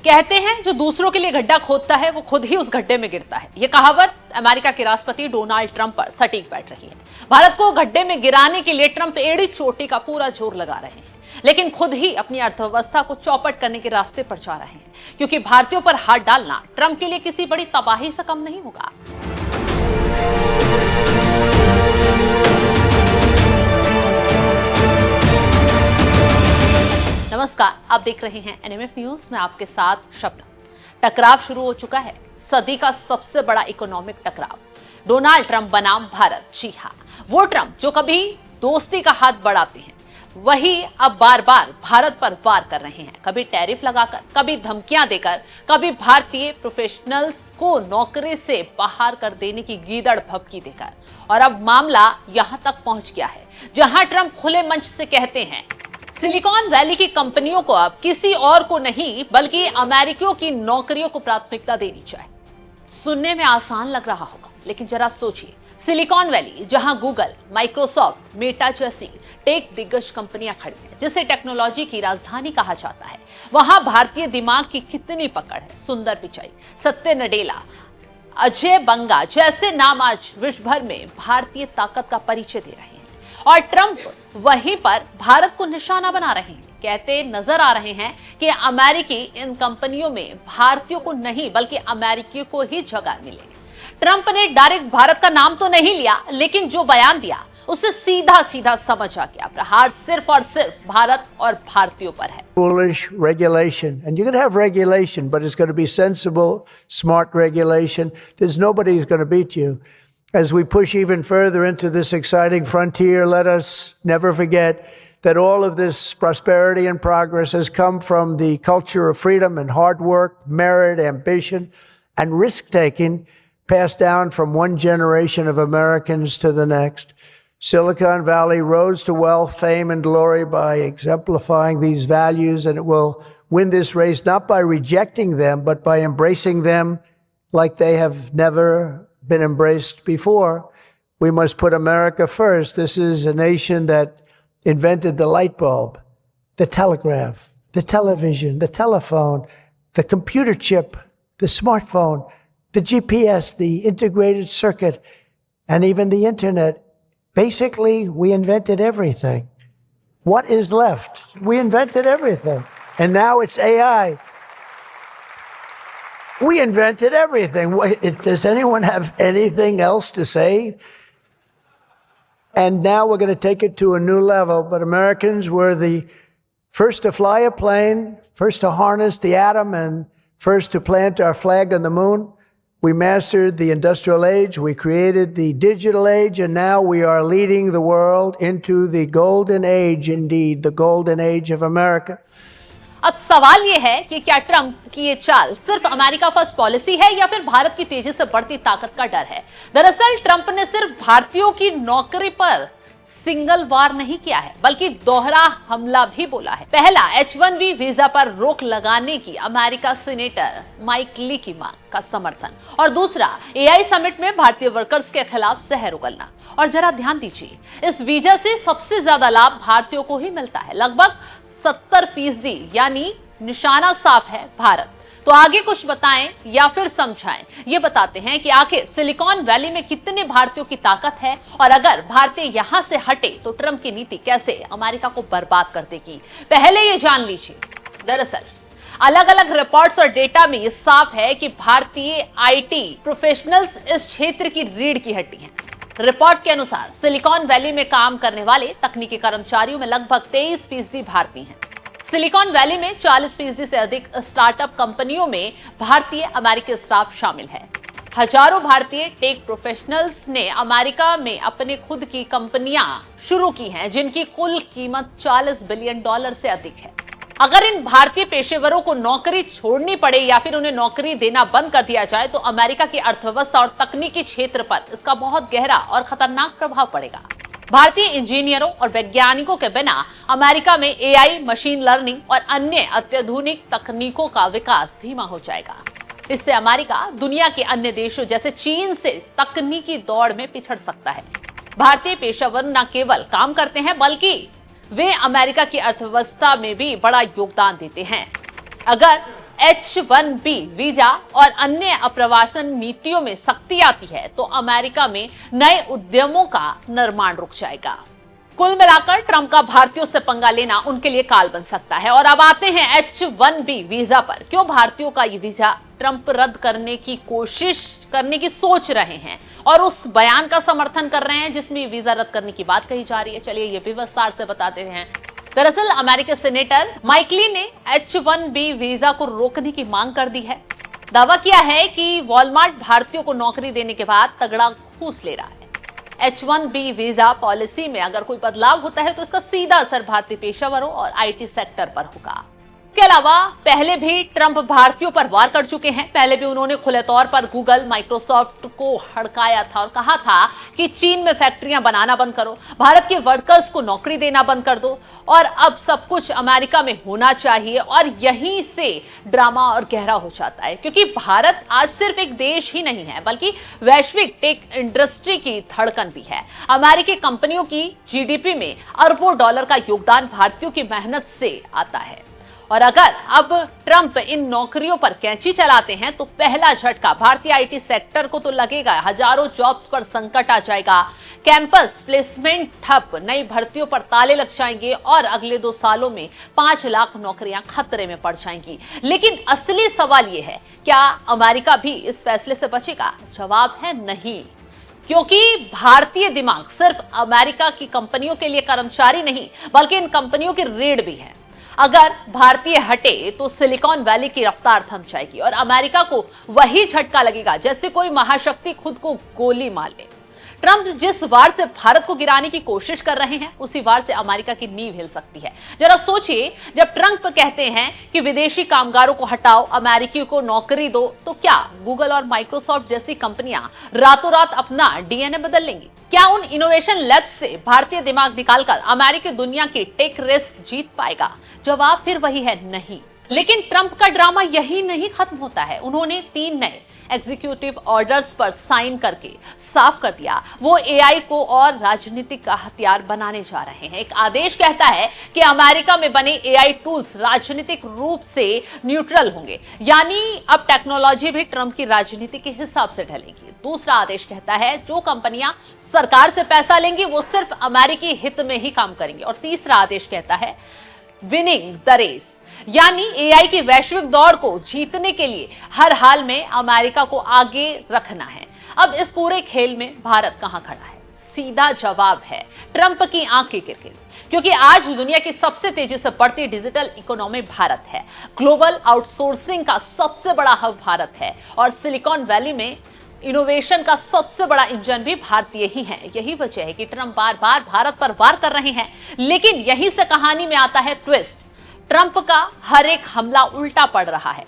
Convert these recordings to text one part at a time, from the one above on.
कहते हैं जो दूसरों के लिए गड्ढा खोदता है वो खुद ही उस गड्ढे में गिरता है। ये कहावत अमेरिका के राष्ट्रपति डोनाल्ड ट्रंप पर सटीक बैठ रही है। भारत को गड्ढे में गिराने के लिए ट्रंप एड़ी चोटी का पूरा जोर लगा रहे हैं, लेकिन खुद ही अपनी अर्थव्यवस्था को चौपट करने के रास्ते पर जा रहे हैं, क्योंकि भारतीयों पर हाथ डालना ट्रंप के लिए किसी बड़ी तबाही से कम नहीं होगा। नमस्कार, आप देख रहे हैं एनएमएफ न्यूज में आपके साथ शबनम। टकराव शुरू हो चुका है, सदी का सबसे बड़ा इकोनॉमिक टकराव। डोनाल्ड ट्रंप बनाम भारत। जी हाँ, वो ट्रंप जो कभी दोस्ती का हाथ बढ़ाते हैं, वही अब बार बार भारत पर वार कर रहे हैं। कभी टैरिफ लगाकर, कभी धमकियां देकर, कभी भारतीय प्रोफेशनल्स को नौकरी से बाहर कर देने की गीदड़ भभकी देकर। और अब मामला यहां तक पहुंच गया है जहां ट्रंप खुले मंच से कहते हैं सिलिकॉन वैली की कंपनियों को अब किसी और को नहीं बल्कि अमेरिकियों की नौकरियों को प्राथमिकता देनी चाहिए। सुनने में आसान लग रहा होगा, लेकिन जरा सोचिए, सिलिकॉन वैली जहां गूगल, माइक्रोसॉफ्ट, मेटा जैसी टेक दिग्गज कंपनियां खड़ी हैं, जिसे टेक्नोलॉजी की राजधानी कहा जाता है, वहां भारतीय दिमाग की कितनी पकड़ है। सुंदर पिचाई, सत्य नडेला, अजय बंगा जैसे नाम आज विश्व भर में भारतीय ताकत का परिचय दे रहे हैं, और ट्रंप वहीं पर भारत को निशाना बना रहे हैं। कहते नजर आ रहे हैं कि अमेरिकी इन कंपनियों में भारतीयों को नहीं बल्कि अमेरिकियों को ही जगह मिलेगी। ट्रंप ने डायरेक्ट भारत का नाम तो नहीं लिया, लेकिन जो बयान दिया उससे सीधा सीधा समझ आ गया, प्रहार सिर्फ और सिर्फ भारत और भारतीयों पर है। Foolish regulation, and you're going to have regulation, but it's going to be sensible, smart regulation. There's nobody who's going to beat you. As we push even further into this exciting frontier, let us never forget that all of this prosperity and progress has come from the culture of freedom and hard work, merit, ambition, and risk-taking passed down from one generation of Americans to the next. Silicon Valley rose to wealth, fame, and glory by exemplifying these values, and it will win this race not by rejecting them, but by embracing them like they have never been embraced before. We must put America first. This is a nation that invented the light bulb, the telegraph, the television, the telephone, the computer chip, the smartphone, the GPS, the integrated circuit, and even the internet. Basically, we invented everything. What is left? We invented everything. And now it's AI. We invented everything. Does anyone have anything else to say? And now we're going to take it to a new level. But Americans were the first to fly a plane, first to harness the atom, and first to plant our flag on the moon. We mastered the industrial age. We created the digital age. And now we are leading the world into the golden age, indeed, the golden age of America. अब सवाल यह है कि क्या Trump की ये चाल सिर्फ अमेरिका फर्स्ट पॉलिसी है या फिर भारत की तेजी से बढ़ती ताकत का डर है। दरअसल ट्रंप ने सिर्फ भारतीयों की नौकरी पर सिंगल वार नहीं किया है, बल्कि दोहरा हमला भी बोला है। पहला, H1B वीजा पर रोक लगाने की अमेरिका सीनेटर माइक ली की मांग का समर्थन, और दूसरा, AI समिट में भारतीय वर्कर्स के खिलाफ जहर उगलना। और जरा ध्यान दीजिए, इस वीजा से सबसे ज्यादा लाभ भारतीयों को ही मिलता है, लगभग 70%, यानी निशाना साफ है भारत। तो आगे कुछ बताएं या फिर समझाएं, ये बताते हैं कि आखिर सिलिकॉन वैली में कितने भारतीयों की ताकत है, और अगर भारतीय यहां से हटे तो ट्रंप की नीति कैसे अमेरिका को बर्बाद कर देगी। पहले ये जान लीजिए, दरअसल अलग अलग रिपोर्ट्स और डेटा में ये साफ है कि भारतीय IT प्रोफेशनल्स इस क्षेत्र की रीढ़ की हड्डी हैं। रिपोर्ट के अनुसार सिलिकॉन वैली में काम करने वाले तकनीकी कर्मचारियों में लगभग 23% भारतीय हैं। सिलिकॉन वैली में 40% से अधिक स्टार्टअप कंपनियों में भारतीय अमेरिकी स्टाफ शामिल है। हजारों भारतीय टेक प्रोफेशनल्स ने अमेरिका में अपने खुद की कंपनियां शुरू की हैं, जिनकी कुल कीमत $40 बिलियन से अधिक है। अगर इन भारतीय पेशेवरों को नौकरी छोड़नी पड़े या फिर उन्हें नौकरी देना बंद कर दिया जाए तो अमेरिका की अर्थव्यवस्था और तकनीकी क्षेत्र पर इसका बहुत गहरा और खतरनाक प्रभाव पड़ेगा। भारतीय इंजीनियरों और वैज्ञानिकों के बिना अमेरिका में AI, मशीन लर्निंग और अन्य अत्याधुनिक तकनीकों का विकास धीमा हो जाएगा। इससे अमेरिका दुनिया के अन्य देशों जैसे चीन से तकनीकी दौड़ में पिछड़ सकता है। भारतीय पेशेवर न केवल काम करते हैं बल्कि वे अमेरिका की अर्थव्यवस्था में भी बड़ा योगदान देते हैं। अगर H-1B वीजा और अन्य अप्रवासन नीतियों में सख्ती आती है तो अमेरिका में नए उद्यमों का निर्माण रुक जाएगा। कुल मिलाकर ट्रंप का भारतीयों से पंगा लेना उनके लिए काल बन सकता है। और अब आते हैं H-1B वीजा पर। क्यों भारतीयों का ये वीजा ट्रंप रद्द करने की सोच रहे हैं और उस बयान का समर्थन कर रहे हैं जिसमें वीजा रद्द करने की बात कही जा रही है। चलिए ये भी विस्तार से बताते हैं। दरअसल अमेरिकी सीनेटर माइक ली ने H-1B वीजा को रोकने की मांग कर दी है। दावा किया है कि वॉलमार्ट भारतीयों को नौकरी देने के बाद तगड़ा घूस ले रहा है। H-1B वीजा पॉलिसी में अगर कोई बदलाव होता है तो इसका सीधा असर भारतीय पेशेवरों और आईटी सेक्टर पर होगा। इसके अलावा पहले भी ट्रंप भारतीयों पर वार कर चुके हैं। पहले भी उन्होंने खुले तौर पर गूगल, माइक्रोसॉफ्ट को हड़काया था और कहा था कि चीन में फैक्ट्रियां बनाना बंद करो, भारत के वर्कर्स को नौकरी देना बंद कर दो और अब सब कुछ अमेरिका में होना चाहिए। और यहीं से ड्रामा और गहरा हो जाता है क्योंकि भारत आज सिर्फ एक देश ही नहीं है बल्कि वैश्विक टेक इंडस्ट्री की धड़कन भी है। अमेरिकी कंपनियों की जीडीपी में अरबों डॉलर का योगदान भारतीयों की मेहनत से आता है। और अगर अब ट्रंप इन नौकरियों पर कैंची चलाते हैं तो पहला झटका भारतीय आईटी सेक्टर को तो लगेगा। हजारों जॉब्स पर संकट आ जाएगा, कैंपस प्लेसमेंट ठप, नई भर्तियों पर ताले लग जाएंगे और अगले 2 सालों में 5 लाख नौकरियां खतरे में पड़ जाएंगी। लेकिन असली सवाल यह है, क्या अमेरिका भी इस फैसले से बचेगा? जवाब है नहीं, क्योंकि भारतीय दिमाग सिर्फ अमेरिका की कंपनियों के लिए कर्मचारी नहीं बल्कि इन कंपनियों की रीढ़ भी है। अगर भारतीय हटे तो सिलिकॉन वैली की रफ्तार थम जाएगी और अमेरिका को वही झटका लगेगा जैसे कोई महाशक्ति खुद को गोली मार ले। ट्रंप जिस वार से भारत को गिराने की कोशिश कर रहे हैं उसी वार से अमेरिका की नींव हिल सकती है। जरा सोचिए, जब ट्रंप कहते हैं कि विदेशी कामगारों को हटाओ, अमेरिकी को नौकरी दो, तो क्या गूगल और माइक्रोसॉफ्ट जैसी कंपनियां रातों रात अपना डीएनए बदल लेंगी? क्या उन इनोवेशन लैब्स से भारतीय दिमाग निकालकर अमेरिकी दुनिया की टेक रेस जीत पाएगा? जवाब फिर वही है, नहीं। लेकिन ट्रंप का ड्रामा यही नहीं खत्म होता है। उन्होंने 3 नए एग्जीक्यूटिव ऑर्डर्स पर साइन करके साफ कर दिया वो एआई को और राजनीतिक का हथियार बनाने जा रहे हैं। एक आदेश कहता है कि अमेरिका में बने एआई टूल्स राजनीतिक रूप से न्यूट्रल होंगे, यानी अब टेक्नोलॉजी भी ट्रंप की राजनीति के हिसाब से ढलेगी। दूसरा आदेश कहता है जो कंपनियां सरकार से पैसा लेंगी वो सिर्फ अमेरिकी हित में ही काम करेंगी। और तीसरा आदेश कहता है विनिंग द रेस, यानी एआई की वैश्विक दौड़ को जीतने के लिए हर हाल में अमेरिका को आगे रखना है। अब इस पूरे खेल में भारत कहां खड़ा है? सीधा जवाब है ट्रंप की आंखें किरकिरी, क्योंकि आज दुनिया की सबसे तेजी से बढ़ती डिजिटल इकोनॉमी भारत है। ग्लोबल आउटसोर्सिंग का सबसे बड़ा हब भारत है और सिलिकॉन वैली में इनोवेशन का सबसे बड़ा इंजन भी भारतीय ही है। यही वजह है कि ट्रंप बार बार भारत पर वार कर रहे हैं। लेकिन यहीं से कहानी में आता है ट्विस्ट। ट्रंप का हर एक हमला उल्टा पड़ रहा है।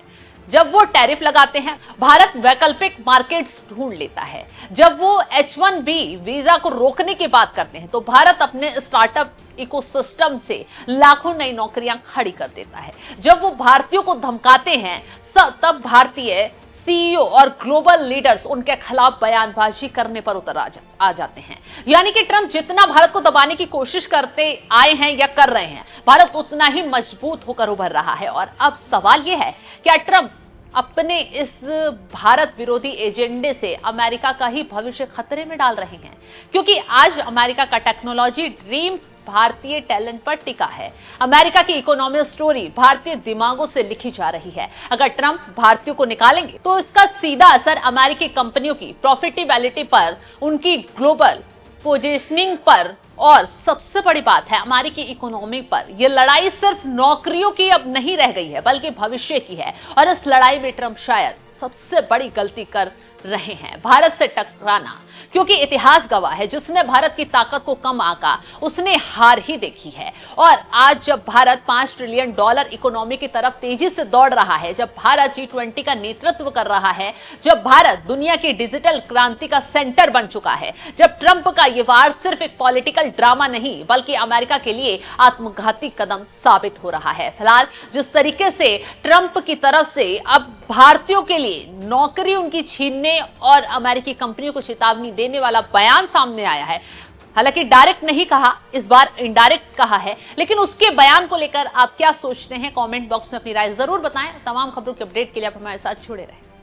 जब वो टैरिफ लगाते हैं, भारत वैकल्पिक मार्केट्स ढूंढ लेता है। जब वो H-1B वीजा को रोकने की बात करते हैं तो भारत अपने स्टार्टअप इकोसिस्टम से लाखों नई नौकरियां खड़ी कर देता है। जब वो भारतीयों को धमकाते हैं तब भारतीय सीईओ और ग्लोबल लीडर्स उनके खिलाफ बयानबाजी करने पर उतर आ जाते हैं। यानी कि ट्रंप जितना भारत को दबाने की कोशिश करते आए हैं या कर रहे हैं, भारत उतना ही मजबूत होकर उभर रहा है। और अब सवाल यह है, क्या ट्रंप अपने इस भारत विरोधी एजेंडे से अमेरिका का ही भविष्य खतरे में डाल रहे हैं? क्योंकि आज अमेरिका का टेक्नोलॉजी ड्रीम भारतीय टैलेंट पर टिका है। अमेरिका की इकोनॉमी स्टोरी भारतीय दिमागों से लिखी जा रही है। अगर ट्रंप भारतीयों को निकालेंगे तो इसका सीधा असर अमेरिकी कंपनियों की प्रॉफिटेबिलिटी पर, उनकी ग्लोबल पोजीशनिंग पर और सबसे बड़ी बात है अमेरिकी इकोनॉमी पर। यह लड़ाई सिर्फ नौकरियों की अब नहीं रह गई है बल्कि भविष्य की है। और इस लड़ाई में ट्रंप शायद सबसे बड़ी गलती कर रहे हैं, भारत से टकराना। क्योंकि इतिहास गवाह है, जिसने भारत की ताकत को कम आंका उसने हार ही देखी है। और आज जब भारत $5 ट्रिलियन इकोनॉमी की तरफ तेजी से दौड़ रहा है, जब भारत G20 का नेतृत्व कर रहा है, जब भारत दुनिया की डिजिटल क्रांति का सेंटर बन चुका है, जब ट्रंप का ये वार सिर्फ एक पॉलिटिकल ड्रामा नहीं बल्कि अमेरिका के लिए आत्मघाती कदम साबित हो रहा है। फिलहाल जिस तरीके से ट्रंप की तरफ से अब भारतीयों के लिए नौकरी उनकी छीनने और अमेरिकी कंपनियों को चेतावनी देने वाला बयान सामने आया है, हालांकि डायरेक्ट नहीं कहा, इस बार इनडायरेक्ट कहा है, लेकिन उसके बयान को लेकर आप क्या सोचते हैं? कमेंट बॉक्स में अपनी राय जरूर बताएं। तमाम खबरों के अपडेट के लिए आप हमारे साथ जुड़े रहें।